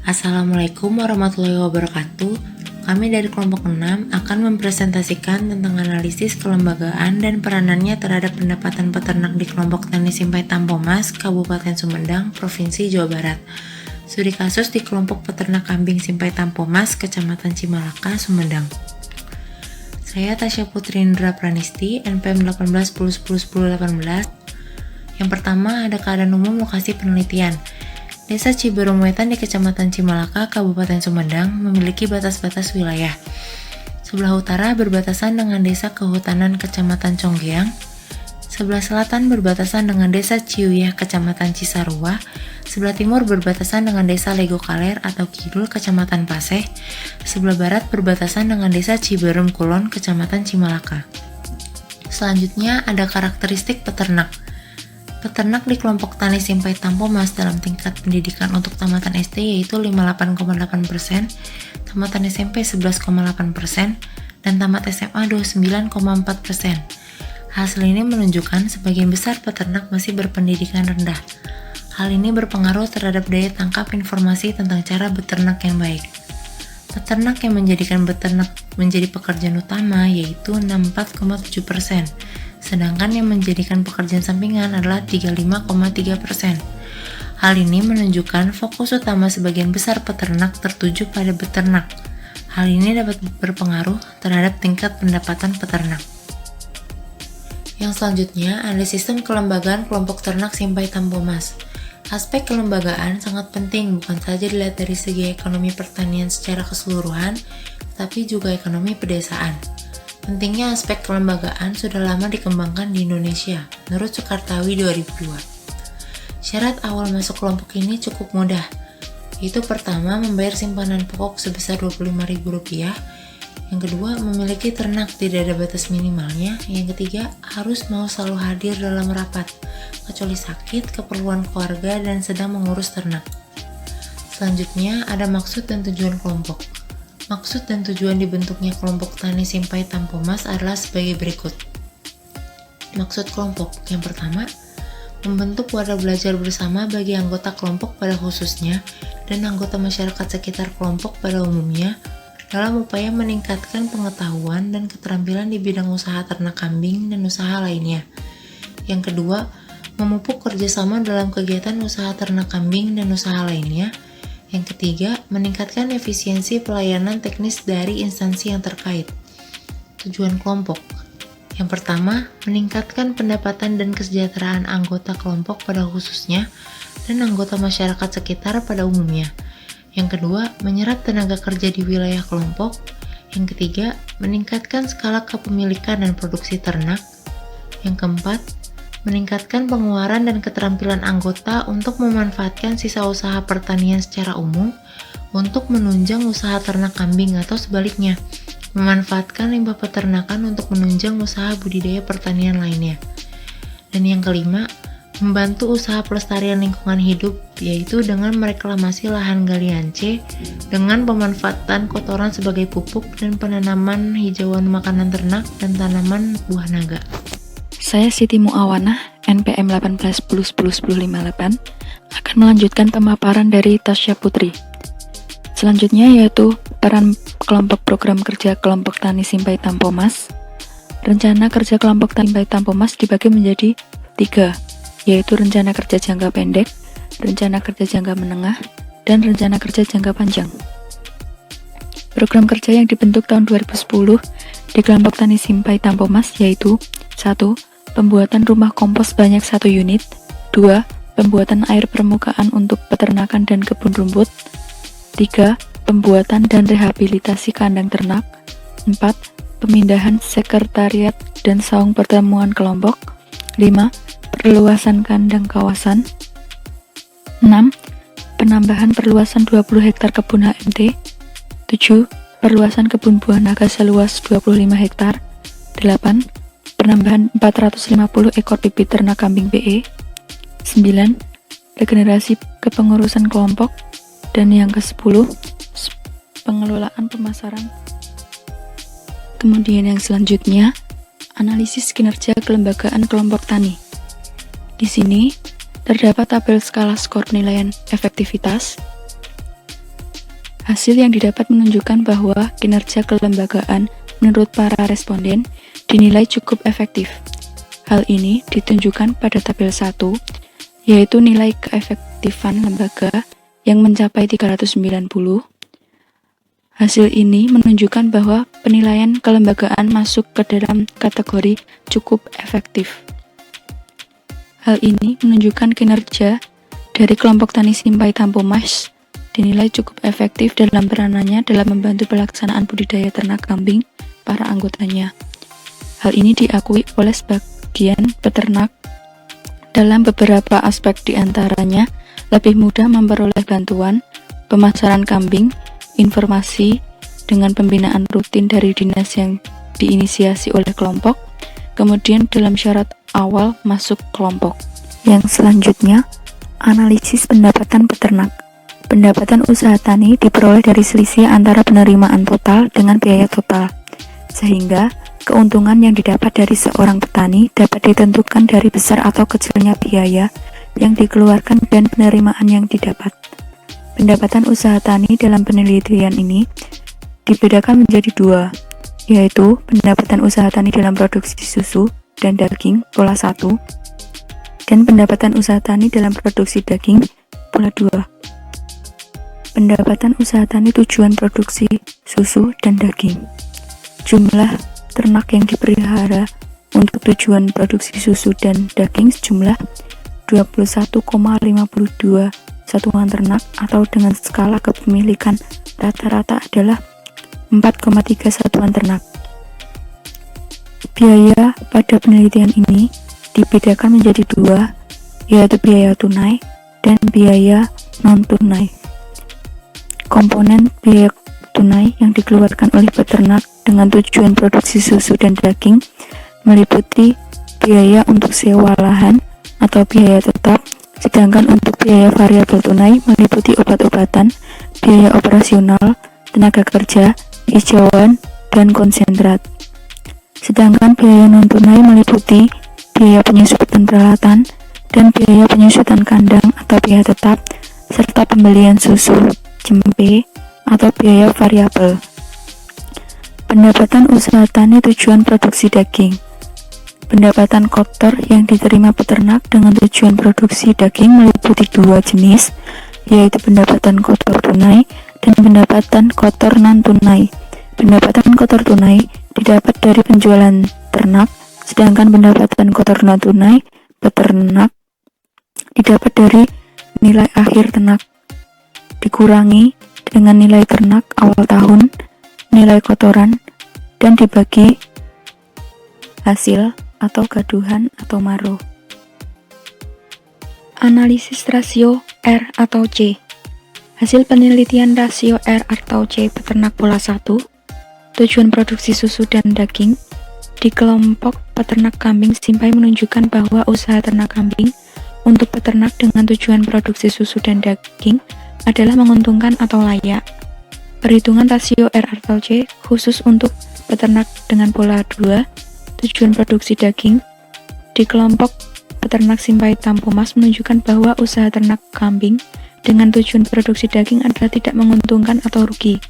Assalamualaikum warahmatullahi wabarakatuh. Kami dari kelompok 6 akan mempresentasikan tentang analisis kelembagaan dan peranannya terhadap pendapatan peternak di kelompok tani Simpai Tampomas, Kabupaten Sumedang, Provinsi Jawa Barat. Studi kasus di kelompok peternak kambing Simpai Tampomas, Kecamatan Cimalaka, Sumedang. Saya Tasya Putri Indra Pranisti, NPM 18 10 10 10 18. Yang pertama ada keadaan umum lokasi penelitian. Desa Ciberung Wetan di Kecamatan Cimalaka, Kabupaten Sumedang memiliki batas-batas wilayah. Sebelah utara berbatasan dengan Desa Kehutanan Kecamatan Conggeang, sebelah selatan berbatasan dengan Desa Ciuyah Kecamatan Cisarua, sebelah timur berbatasan dengan Desa Lego Kaler atau Kidul Kecamatan Paseh, sebelah barat berbatasan dengan Desa Ciberung Kulon Kecamatan Cimalaka. Selanjutnya ada karakteristik peternak. Peternak di kelompok tani Simpai Tampomas dalam tingkat pendidikan untuk tamatan SD yaitu 58,8%, tamatan SMP 11,8%, dan tamat SMA 29,4%. Hasil ini menunjukkan sebagian besar peternak masih berpendidikan rendah. Hal ini berpengaruh terhadap daya tangkap informasi tentang cara beternak yang baik. Peternak yang menjadikan beternak menjadi pekerjaan utama yaitu 64,7%. Sedangkan yang menjadikan pekerjaan sampingan adalah 35,3%. Hal ini menunjukkan fokus utama sebagian besar peternak tertuju pada beternak. Hal ini dapat berpengaruh terhadap tingkat pendapatan peternak. Yang selanjutnya ada sistem kelembagaan kelompok ternak Simpai Tampomas. Aspek kelembagaan sangat penting bukan saja dilihat dari segi ekonomi pertanian secara keseluruhan, tetapi juga ekonomi pedesaan. Pentingnya aspek kelembagaan sudah lama dikembangkan di Indonesia, menurut Sukartawi 2002. Syarat awal masuk kelompok ini cukup mudah, yaitu pertama membayar simpanan pokok sebesar Rp25.000, yang kedua memiliki ternak tidak ada batas minimalnya, yang ketiga harus mau selalu hadir dalam rapat, kecuali sakit, keperluan keluarga, dan sedang mengurus ternak. Selanjutnya ada maksud dan tujuan kelompok. Maksud dan tujuan dibentuknya kelompok tani Simpai Tampomas adalah sebagai berikut. Maksud kelompok yang pertama, membentuk wadah belajar bersama bagi anggota kelompok pada khususnya dan anggota masyarakat sekitar kelompok pada umumnya dalam upaya meningkatkan pengetahuan dan keterampilan di bidang usaha ternak kambing dan usaha lainnya. Yang kedua, memupuk kerjasama dalam kegiatan usaha ternak kambing dan usaha lainnya. Yang ketiga, meningkatkan efisiensi pelayanan teknis dari instansi yang terkait. Tujuan kelompok. Yang pertama, meningkatkan pendapatan dan kesejahteraan anggota kelompok pada khususnya dan anggota masyarakat sekitar pada umumnya. Yang kedua, menyerap tenaga kerja di wilayah kelompok. Yang ketiga, meningkatkan skala kepemilikan dan produksi ternak. Yang keempat, meningkatkan pengeluaran dan keterampilan anggota untuk memanfaatkan sisa usaha pertanian secara umum untuk menunjang usaha ternak kambing atau sebaliknya, memanfaatkan limbah peternakan untuk menunjang usaha budidaya pertanian lainnya. Dan yang kelima, membantu usaha pelestarian lingkungan hidup, yaitu dengan mereklamasi lahan galian C dengan pemanfaatan kotoran sebagai pupuk dan penanaman hijauan makanan ternak dan tanaman buah naga. Saya Siti Muawanah, NPM 18 10 10 10 58, akan melanjutkan pemaparan dari Tasya Putri. Selanjutnya yaitu peran kelompok program kerja kelompok tani Simpai Tampomas. Rencana kerja kelompok tani Simpai Tampomas dibagi menjadi 3, yaitu rencana kerja jangka pendek, rencana kerja jangka menengah, dan rencana kerja jangka panjang. Program kerja yang dibentuk tahun 2010 di kelompok tani Simpai Tampomas yaitu 1. Pembuatan rumah kompos sebanyak 1 unit. 2. Pembuatan air permukaan untuk peternakan dan kebun rumput. 3. Pembuatan dan rehabilitasi kandang ternak. 4. Pemindahan sekretariat dan saung pertemuan kelompok. 5. Perluasan kandang kawasan. 6. Penambahan perluasan 20 hektar kebun HMT. 7. Perluasan kebun buah naga seluas 25 hektar. 8. Penambahan 450 ekor bibit ternak kambing BE. 9. Regenerasi kepengurusan kelompok. Dan yang ke-10, pengelolaan pemasaran. Kemudian yang selanjutnya, analisis kinerja kelembagaan kelompok tani. Di sini terdapat tabel skala skor penilaian efektivitas, Hasil yang didapat menunjukkan bahwa kinerja kelembagaan menurut para responden dinilai cukup efektif. Hal ini ditunjukkan pada tabel 1, yaitu nilai keefektifan lembaga yang mencapai 390. Hasil ini menunjukkan bahwa penilaian kelembagaan masuk ke dalam kategori cukup efektif. Hal ini menunjukkan kinerja dari kelompok Tani Simpai Tampomas dinilai cukup efektif dalam peranannya dalam membantu pelaksanaan budidaya ternak kambing para anggotanya. Hal ini diakui oleh sebagian peternak dalam beberapa aspek, diantaranya lebih mudah memperoleh bantuan, pemasaran kambing, informasi dengan pembinaan rutin dari dinas yang diinisiasi oleh kelompok, kemudian dalam syarat awal masuk kelompok. Yang selanjutnya, analisis pendapatan peternak. Pendapatan usaha tani diperoleh dari selisih antara penerimaan total dengan biaya total, sehingga keuntungan yang didapat dari seorang petani dapat ditentukan dari besar atau kecilnya biaya yang dikeluarkan dan penerimaan yang didapat. Pendapatan usaha tani dalam penelitian ini dibedakan menjadi dua, yaitu pendapatan usaha tani dalam produksi susu dan daging pola 1, dan pendapatan usaha tani dalam produksi daging pola 2. Pendapatan usaha tani tujuan produksi susu dan daging. Jumlah ternak yang dipelihara untuk tujuan produksi susu dan daging sejumlah 21,52 satuan ternak, atau dengan skala kepemilikan rata-rata adalah 4,3 satuan ternak. Biaya pada penelitian ini dibedakan menjadi dua, yaitu biaya tunai dan biaya non-tunai. Komponen biaya tunai yang dikeluarkan oleh peternak dengan tujuan produksi susu dan daging meliputi biaya untuk sewa lahan atau biaya tetap, sedangkan untuk biaya variabel tunai meliputi obat-obatan, biaya operasional, tenaga kerja, hijauan, dan konsentrat. Sedangkan biaya non-tunai meliputi biaya penyusutan peralatan dan biaya penyusutan kandang atau biaya tetap, serta pembelian susu, jempe, atau biaya variabel. Pendapatan usaha tani tujuan produksi daging. Pendapatan kotor yang diterima peternak dengan tujuan produksi daging meliputi dua jenis, yaitu pendapatan kotor tunai dan pendapatan kotor non-tunai. Pendapatan kotor tunai didapat dari penjualan ternak, sedangkan pendapatan kotor non-tunai peternak didapat dari nilai akhir ternak dikurangi dengan nilai ternak awal tahun, nilai kotoran, dan dibagi hasil atau gaduhan atau maro. Analisis rasio R atau C. Hasil penelitian rasio R atau C peternak pola 1, tujuan produksi susu dan daging di kelompok peternak kambing Simpai menunjukkan bahwa usaha ternak kambing untuk peternak dengan tujuan produksi susu dan daging adalah menguntungkan atau layak. Perhitungan rasio R atau C khusus untuk peternak dengan pola 2, tujuan produksi daging di kelompok peternak Simpai Tampomas menunjukkan bahwa usaha ternak kambing dengan tujuan produksi daging adalah tidak menguntungkan atau rugi.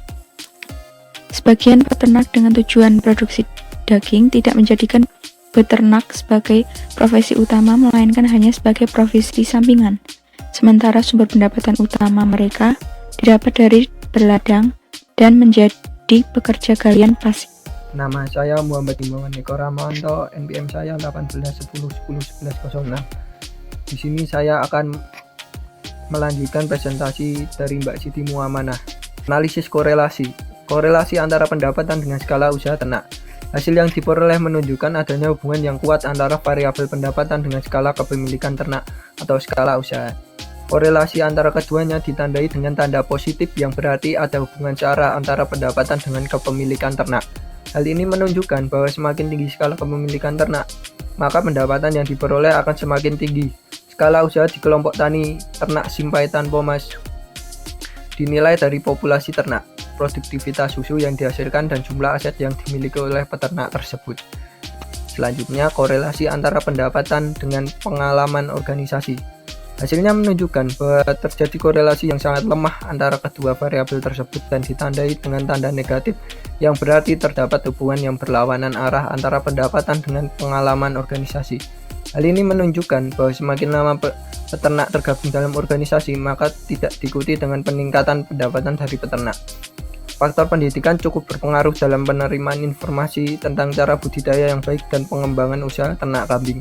Sebagian peternak dengan tujuan produksi daging tidak menjadikan beternak sebagai profesi utama, melainkan hanya sebagai profesi sampingan. Sementara sumber pendapatan utama mereka didapat dari berladang dan menjadi pekerja galian pasif. Nama saya Muhammad Imam Eko Ramanto, NPM saya 1810101106. Di sini saya akan melanjutkan presentasi dari Mbak Siti Muamanah. Analisis korelasi. Korelasi antara pendapatan dengan skala usaha ternak. Hasil yang diperoleh menunjukkan adanya hubungan yang kuat antara variabel pendapatan dengan skala kepemilikan ternak atau skala usaha. Korelasi antara keduanya ditandai dengan tanda positif yang berarti ada hubungan searah antara pendapatan dengan kepemilikan ternak. Hal ini menunjukkan bahwa semakin tinggi skala kepemilikan ternak, maka pendapatan yang diperoleh akan semakin tinggi. Skala usaha di kelompok tani ternak Simpai Tampomas dinilai dari populasi ternak, produktivitas susu yang dihasilkan, dan jumlah aset yang dimiliki oleh peternak tersebut. Selanjutnya, korelasi antara pendapatan dengan pengalaman organisasi. Hasilnya menunjukkan bahwa terjadi korelasi yang sangat lemah antara kedua variabel tersebut dan ditandai dengan tanda negatif, yang berarti terdapat hubungan yang berlawanan arah antara pendapatan dengan pengalaman organisasi. Hal ini menunjukkan bahwa semakin lama peternak tergabung dalam organisasi, maka tidak diikuti dengan peningkatan pendapatan dari peternak. Faktor pendidikan cukup berpengaruh dalam penerimaan informasi tentang cara budidaya yang baik dan pengembangan usaha ternak kambing.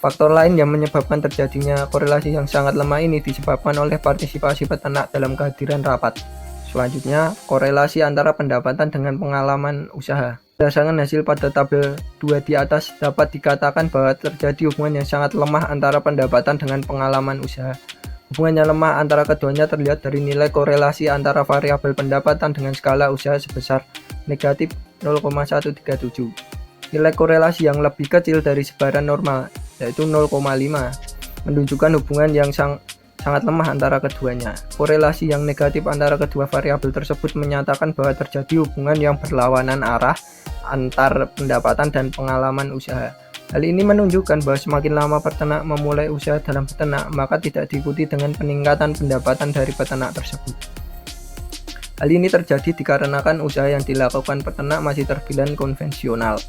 Faktor lain yang menyebabkan terjadinya korelasi yang sangat lemah ini disebabkan oleh partisipasi peternak dalam kehadiran rapat. Selanjutnya, korelasi antara pendapatan dengan pengalaman usaha. Berdasarkan hasil pada tabel 2 di atas, dapat dikatakan bahwa terjadi hubungan yang sangat lemah antara pendapatan dengan pengalaman usaha. Hubungan yang lemah antara keduanya terlihat dari nilai korelasi antara variabel pendapatan dengan skala usaha sebesar negatif 0,137. Nilai korelasi yang lebih kecil dari sebaran normal, yaitu 0,5, menunjukkan hubungan yang sangat lemah antara keduanya. Korelasi yang negatif antara kedua variabel tersebut menyatakan bahwa terjadi hubungan yang berlawanan arah antar pendapatan dan pengalaman usaha. Hal ini menunjukkan bahwa semakin lama peternak memulai usaha dalam peternak, maka tidak diikuti dengan peningkatan pendapatan dari peternak tersebut. Hal ini terjadi dikarenakan usaha yang dilakukan peternak masih terbilang konvensional,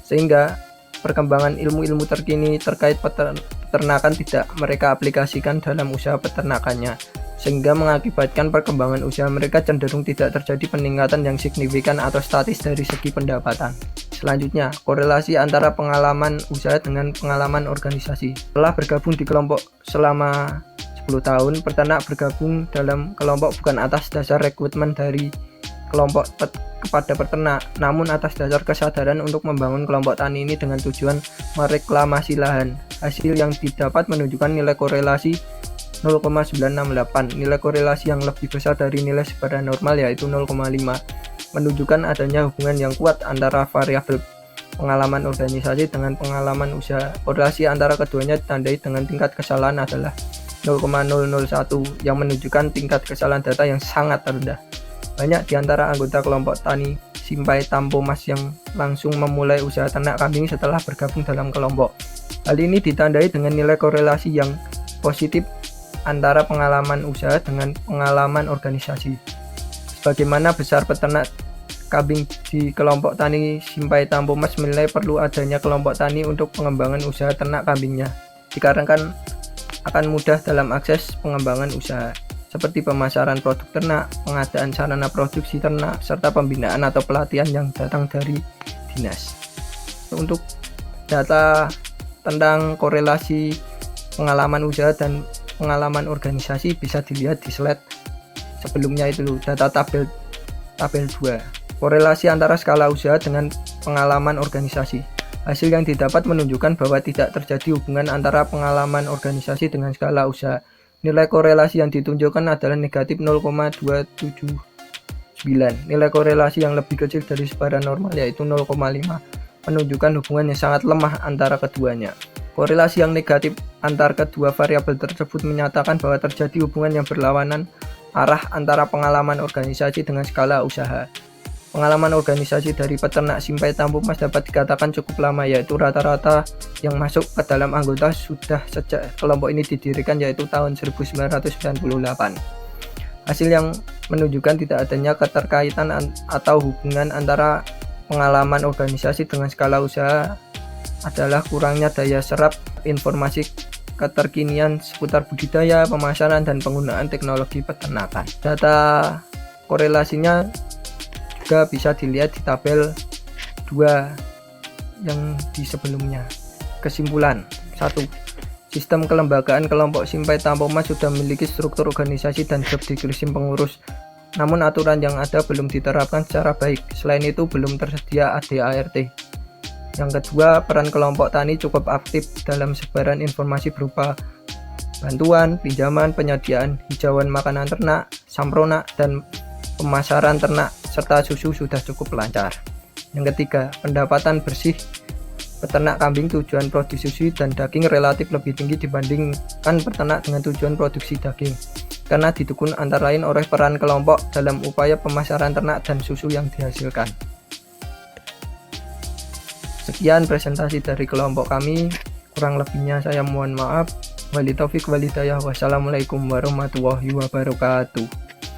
sehingga perkembangan ilmu-ilmu terkini terkait peternakan tidak mereka aplikasikan dalam usaha peternakannya, sehingga mengakibatkan perkembangan usaha mereka cenderung tidak terjadi peningkatan yang signifikan atau statis dari segi pendapatan. Selanjutnya, korelasi antara pengalaman usaha dengan pengalaman organisasi. Setelah bergabung di kelompok selama 10 tahun, peternak bergabung dalam kelompok bukan atas dasar rekrutmen dari kelompok kepada peternak, namun atas dasar kesadaran untuk membangun kelompok tani ini dengan tujuan mereklamasi lahan. Hasil yang didapat menunjukkan nilai korelasi 0,968. Nilai korelasi yang lebih besar dari nilai sebaran normal, yaitu 0,5, menunjukkan adanya hubungan yang kuat antara variabel pengalaman organisasi dengan pengalaman usaha. Korelasi antara keduanya ditandai dengan tingkat kesalahan adalah 0,001, yang menunjukkan tingkat kesalahan data yang sangat rendah. Banyak di antara anggota kelompok tani Simpai Tampo Mas yang langsung memulai usaha ternak kambing setelah bergabung dalam kelompok. Hal ini ditandai dengan nilai korelasi yang positif antara pengalaman usaha dengan pengalaman organisasi. Sebagaimana besar peternak kambing di kelompok tani Simpai Tampo Mas menilai perlu adanya kelompok tani untuk pengembangan usaha ternak kambingnya, dikarenakan akan mudah dalam akses pengembangan usaha, seperti pemasaran produk ternak, pengadaan sarana produksi ternak, serta pembinaan atau pelatihan yang datang dari dinas. Untuk data tentang korelasi pengalaman usaha dan pengalaman organisasi bisa dilihat di slide sebelumnya itu loh, data tabel 2. Korelasi antara skala usaha dengan pengalaman organisasi. Hasil yang didapat menunjukkan bahwa tidak terjadi hubungan antara pengalaman organisasi dengan skala usaha. Nilai korelasi yang ditunjukkan adalah negatif 0,279. Nilai korelasi yang lebih kecil dari sebaran normal, yaitu 0,5, menunjukkan hubungan yang sangat lemah antara keduanya. Korelasi yang negatif antar kedua variabel tersebut menyatakan bahwa terjadi hubungan yang berlawanan arah antara pengalaman organisasi dengan skala usaha. Pengalaman organisasi dari peternak Simpai Tampo Mas dapat dikatakan cukup lama, yaitu rata-rata yang masuk ke dalam anggota sudah sejak kelompok ini didirikan, yaitu tahun 1998. Hasil yang menunjukkan tidak adanya keterkaitan atau hubungan antara pengalaman organisasi dengan skala usaha adalah kurangnya daya serap informasi keterkinian seputar budidaya, pemasaran, dan penggunaan teknologi peternakan. Data korelasinya juga bisa dilihat di tabel 2 yang di sebelumnya. Kesimpulan 1. Sistem kelembagaan kelompok Simpai Tampo Mas sudah memiliki struktur organisasi dan job description pengurus, namun aturan yang ada belum diterapkan secara baik. Selain itu, belum tersedia ADART. Yang kedua, peran kelompok tani cukup aktif dalam sebaran informasi berupa bantuan, pinjaman, penyediaan hijauan makanan ternak, sampronak, dan pemasaran ternak serta susu sudah cukup lancar. Yang ketiga, pendapatan bersih peternak kambing tujuan produksi susu dan daging relatif lebih tinggi dibandingkan peternak dengan tujuan produksi daging, karena didukung antara lain oleh peran kelompok dalam upaya pemasaran ternak dan susu yang dihasilkan. Sekian presentasi dari kelompok kami, kurang lebihnya saya mohon maaf. Wali taufik walidayah. Wassalamualaikum warahmatullahi wabarakatuh.